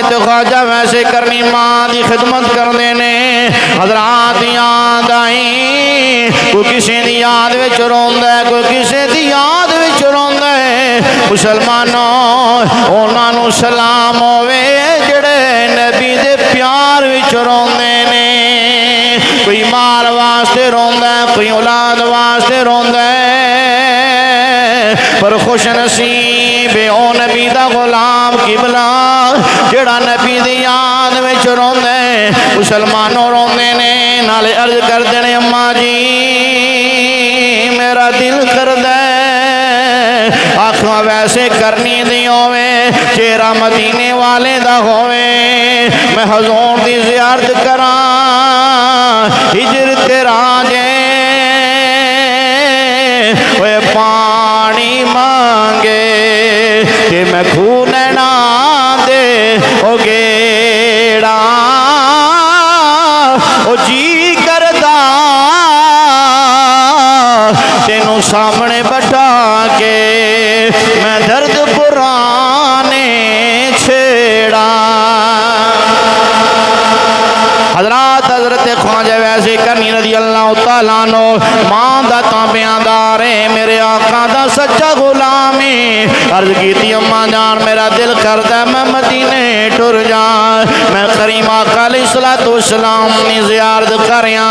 تو خواجہ ویسے کرنی ماں دی خدمت کر دینے حضرات یاد آئیں کوئی کسی دی یاد وچ روندا ہے کوئی کسی دی یاد وچ روندا ہے مسلمانوں انہاں نوں سلام ہوے جڑے نبی دے پیار وچ روندے نے کوئی مال واسطے روندا ہے کوئی اولاد واسطے روندا ہے پر خوش نصیب او نبی دا غلام قبلہ جڑا نبی دی یاد وچ روندے مسلمانوں روندے نے نالے عرض کردے نے اماں جی میرا دل کردے آنکھاں ویسے کرنی دی ہووے چہرہ مدینے والے دا ہووے میں حضور دی زیارت کراں ہجرت راجے اوے پانی مانگے کہ میں خون نہ دے او گیڑا او جی کردا تینوں سامنے بٹھا کے میں درد پرانے چھیڑا حضرت خواجہ ویسے کرنی رضی اللہ تعالیٰ عنہ ماں دا تابعدار ہے میرے آقا دا سچا غلام ہے عرض کی تھی اماں جان میرا دل کرتا میں مدینے ٹر جاں میں کریم آقا علیہ السلام نے زیارت کریا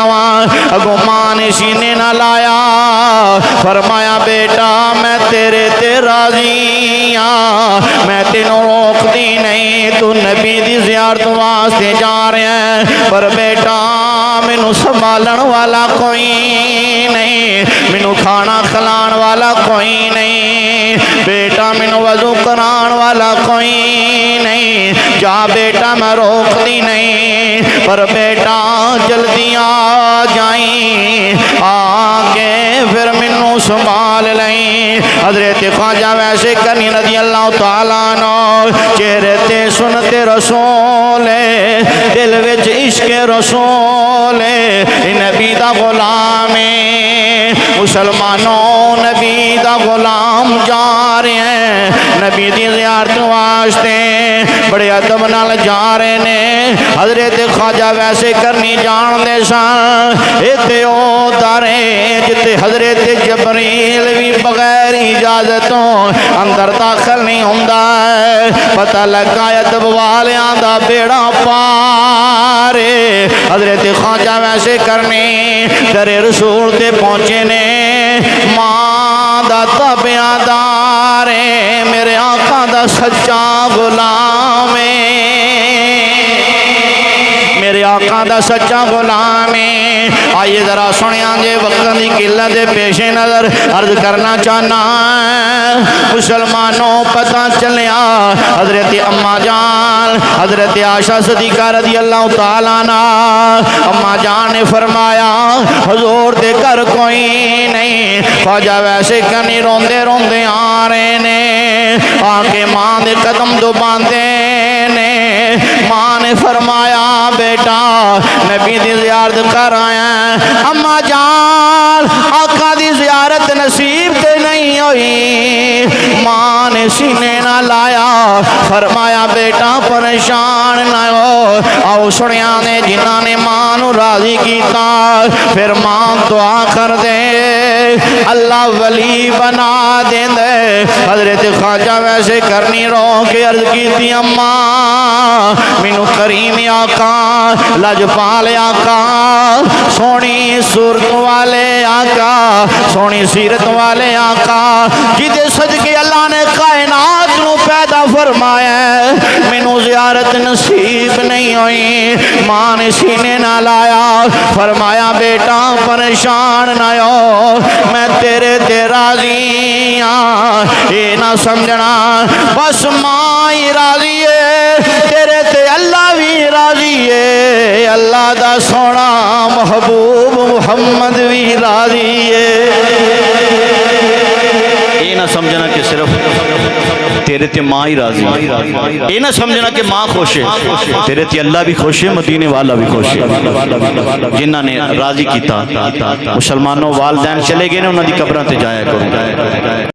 اگو ماں نے سینے نہ لایا فرمایا بیٹا میں تیرے تے راضی میں تینوں روک دی نہیں تو نبی دی زیارت واسطے جا رہے ہیں پر بیٹا مینوں سنبھالن والا کوئی نہیں مینوں کھانا کھلان والا کوئی نہیں بیٹا مینوں وضو کران والا کوئی نہیں جا بیٹا میں روک دی نہیں پر بیٹا جلدی آ جائیں آگے پھر مینوں سنبھال لیں حضرت خواجہ ویسے کرنی رضی اللہ تعالیٰ عنہ چہرے تے سنتے رسول دل وچ عشق رسول نبی دا غلام مسلمانوں نبی دا غلام جا رہے ہیں نبی دی زیارت واسطے بڑے ادب نال جا رہے نے حضرت خواجہ ویسے کرنی جان دے سان ایتھے او دارے جتے حضرت جبریل بھی بغیر اجازتوں اندر داخل نہیں ہوندا پتہ لگا ادب والیاں دا بیڑا پارے حضرت خواجہ ویسے کرنی در رسول تے پہنچے نے ماں دا تابعدار میرے آقا دا سچا غلام میرے آقا دا سچا غلام آئیے ذرا سنیا جے وقت دی قلت پیش نظر عرض کرنا چاہنا مسلمانوں پتہ چلیا حضرت اماں جان حضرت عائشہ صدیقہ رضی اللہ تعالیٰ عنہ اماں جان نے فرمایا حضور دے گھر کوئی نہیں خواجہ ویسے کنی روندے روندے آ رہے نے آکے ماں دے قدم دو باندھے نے ماں نے فرمایا بیٹا نبی دی زیارت کر آیا اماں جان آقا دی زیارت نصیب تے نہیں ہوئی ماں نے سینے نہ لایا فرمایا بیٹا پریشان نہ ہو آؤ سنیا نے جنہاں نے ماں نو راضی کیتا پھر ماں دعا کر دے اللہ ولی بنا دے دے حضرت خواجہ ویسے کرنی رو کے عرض کی تھی اماں مینو کریم آقا لجپال آقا سونی صورت والے آقا سونی سیرت والے آقا جدے صدقے اللہ نے کائنات نو پیدا فرمایا مینو زیارت نصیب نہیں ہوئی ماں نے سینے نہ لایا فرمایا بیٹا پریشان نہ ہو میں تیرے تے راضی یہ نہ سمجھنا بس ماں ہی راضی ہے تیرے تے اللہ بھی راضی ہے اللہ دا سونا محبوب محمد بھی راضی ہے یہ نہ سمجھنا کہ صرف تیرے تے ماں ہی راضی ہے یہ نہ سمجھنا کہ ماں خوش ہے تیرے تے اللہ بھی خوش ہے مدینے والا بھی خوش ہے جنہاں نے راضی کیتا مسلمانوں والدین چلے گئے نے انہاں دی قبراں تے جایا کرو